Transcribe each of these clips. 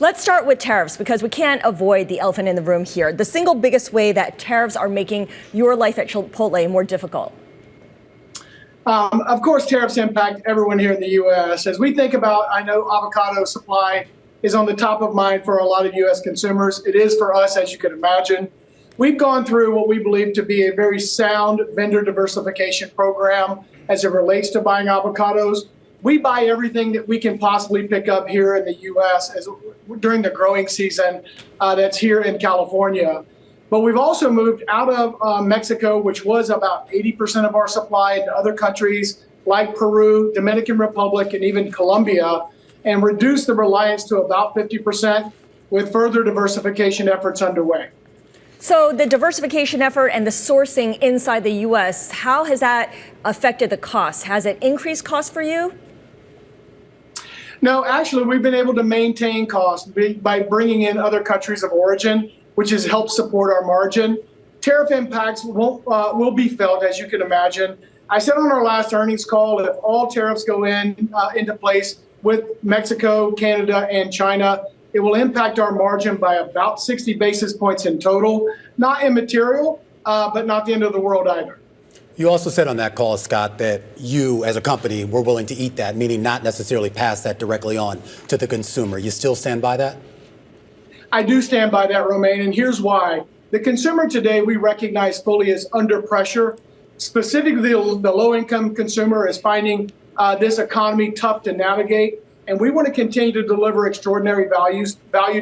Let's start with tariffs, because we can't avoid the elephant in the room here. The single biggest way that tariffs are making your life at Chipotle more difficult. Of course, tariffs impact everyone here in the U.S. As we think about, I know avocado supply is on the top of mind for a lot of U.S. consumers. It is for us, as you can imagine. We've gone through what we believe to be a very sound vendor diversification program as it relates to buying avocados. We buy everything that we can possibly pick up here in the U.S. During the growing season that's here in California. But we've also moved out of Mexico, which was about 80% of our supply, into other countries like Peru, Dominican Republic, and even Colombia, and reduced the reliance to about 50% with further diversification efforts underway. So the diversification effort and the sourcing inside the U.S., how has that affected the cost? Has it increased costs for you? No, actually, we've been able to maintain costs by bringing in other countries of origin, which has helped support our margin. Tariff impacts will be felt, as you can imagine. I said on our last earnings call that if all tariffs go into place with Mexico, Canada, and China, it will impact our margin by about 60 basis points in total. Not immaterial, but not the end of the world either. You also said on that call, Scott, that you as a company were willing to eat that, meaning not necessarily pass that directly on to the consumer. You still stand by that? I do stand by that, Romaine, and here's why. The consumer today, we recognize fully, is under pressure. Specifically, the low-income consumer is finding this economy tough to navigate, and we want to continue to deliver extraordinary value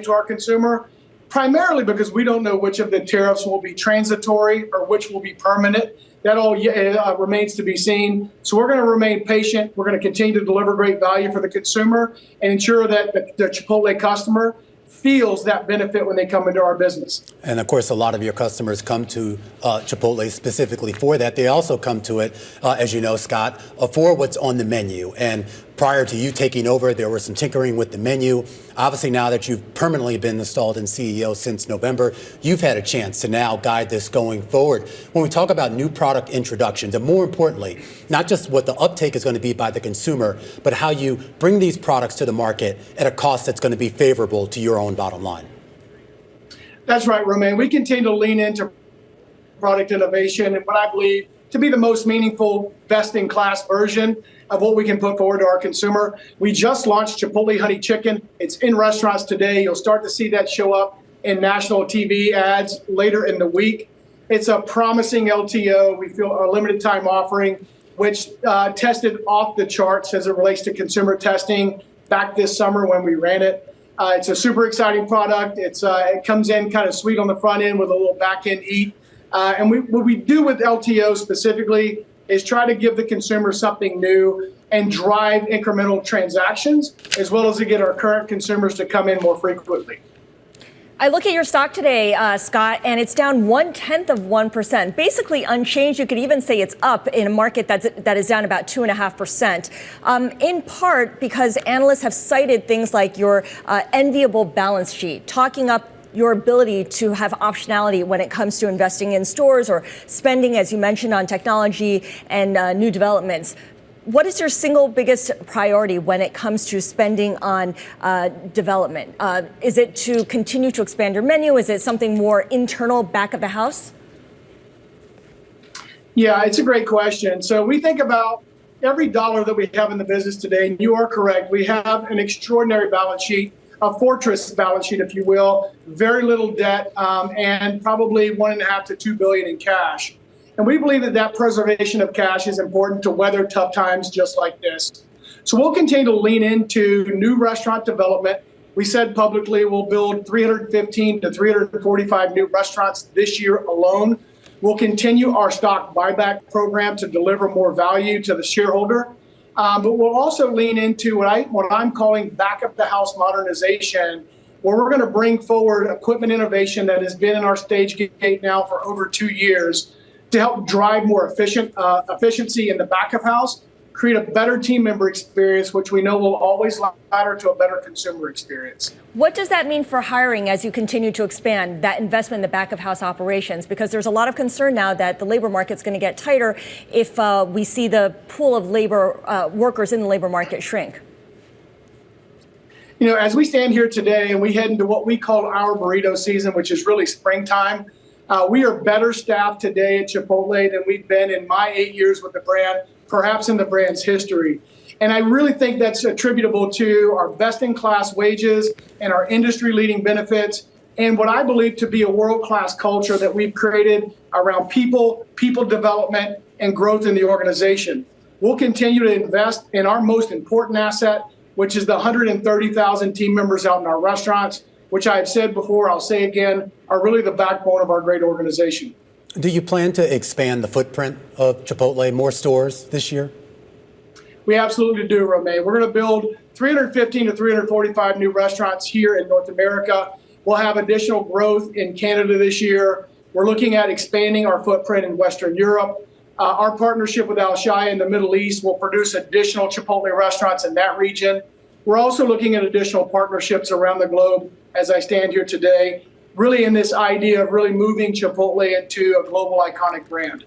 to our consumer, primarily because we don't know which of the tariffs will be transitory or which will be permanent. That all remains to be seen. So we're going to remain patient. We're going to continue to deliver great value for the consumer and ensure that the Chipotle customer feels that benefit when they come into our business. And of course, a lot of your customers come to Chipotle specifically for that. They also come to it, as you know, Scott, for what's on the menu. And prior to you taking over, there was some tinkering with the menu. Obviously, now that you've permanently been installed in CEO since November, you've had a chance to now guide this going forward. When we talk about new product introductions, and more importantly, not just what the uptake is going to be by the consumer, but how you bring these products to the market at a cost that's going to be favorable to your own bottom line. That's right, Romaine. We continue to lean into product innovation and what I believe to be the most meaningful, best-in-class version of what we can put forward to our consumer. We just launched Chipotle Honey Chicken. It's in restaurants today. You'll start to see that show up in national TV ads later in the week. It's a promising LTO. We feel a limited time offering, which tested off the charts as it relates to consumer testing back this summer when we ran it. It's a super exciting product. It comes in kind of sweet on the front end with a little back end eat. And what we do with LTO specifically is try to give the consumer something new and drive incremental transactions, as well as to get our current consumers to come in more frequently. I look at your stock today, Scott, and it's down 0.1%, basically unchanged. You could even say it's up in a market that is down about 2.5%, in part because analysts have cited things like your enviable balance sheet, talking up your ability to have optionality when it comes to investing in stores or spending, as you mentioned, on technology and new developments. What is your single biggest priority when it comes to spending on development? Is it to continue to expand your menu? Is it something more internal, back of the house? Yeah, it's a great question. So we think about every dollar that we have in the business today, and you are correct. We have an extraordinary balance sheet, a fortress balance sheet, if you will, very little debt, and probably $1.5 to $2 billion in cash. And we believe that preservation of cash is important to weather tough times just like this. So we'll continue to lean into new restaurant development. We said publicly we'll build 315 to 345 new restaurants this year alone. We'll continue our stock buyback program to deliver more value to the shareholder. But we'll also lean into what I'm calling back of the house modernization, where we're going to bring forward equipment innovation that has been in our stage gate now for over 2 years to help drive more efficiency in the back of house, create a better team member experience, which we know will always ladder to a better consumer experience. What does that mean for hiring as you continue to expand that investment in the back of house operations? Because there's a lot of concern now that the labor market's going to get tighter if we see the pool of labor workers in the labor market shrink. As we stand here today and we head into what we call our burrito season, which is really springtime, we are better staffed today at Chipotle than we've been in my 8 years with the brand, perhaps in the brand's history. And I really think that's attributable to our best-in-class wages and our industry-leading benefits and what I believe to be a world-class culture that we've created around people development, and growth in the organization. We'll continue to invest in our most important asset, which is the 130,000 team members out in our restaurants, which I have said before, I'll say again, are really the backbone of our great organization. Do you plan to expand the footprint of Chipotle, more stores this year? We absolutely do, Romain. We're going to build 315 to 345 new restaurants here in North America. We'll have additional growth in Canada this year. We're looking at expanding our footprint in Western Europe. Our partnership with Al Shaya in the Middle East will produce additional Chipotle restaurants in that region. We're also looking at additional partnerships around the globe as I stand here today, really in this idea of really moving Chipotle into a global iconic brand.